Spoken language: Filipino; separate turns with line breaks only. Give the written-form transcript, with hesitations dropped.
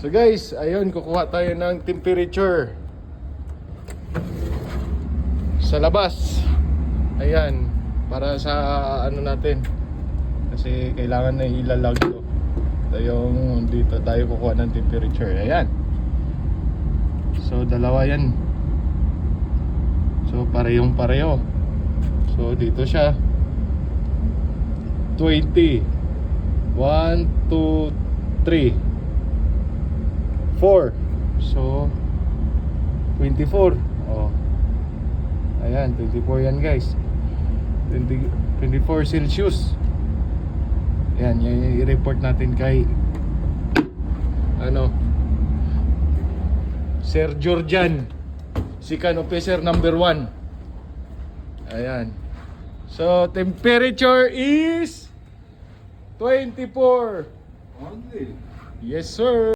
So guys, ayun, kukuha tayo ng temperature sa labas. Ayan, para sa ano natin, kasi kailangan na ilalag to. Ito yung dito tayo kukuha ng temperature. Ayan. So dalawa yan. So parehong pareho. So dito siya 20 1, 2, 3, 4. So 24. Oh. Ayan, 24 yan guys. 24 Celsius. Ayan, i-report natin kay ano, Sir Georgian, Sikan Officer number 1. Ayan. So temperature is 24.
Only.
Yes sir.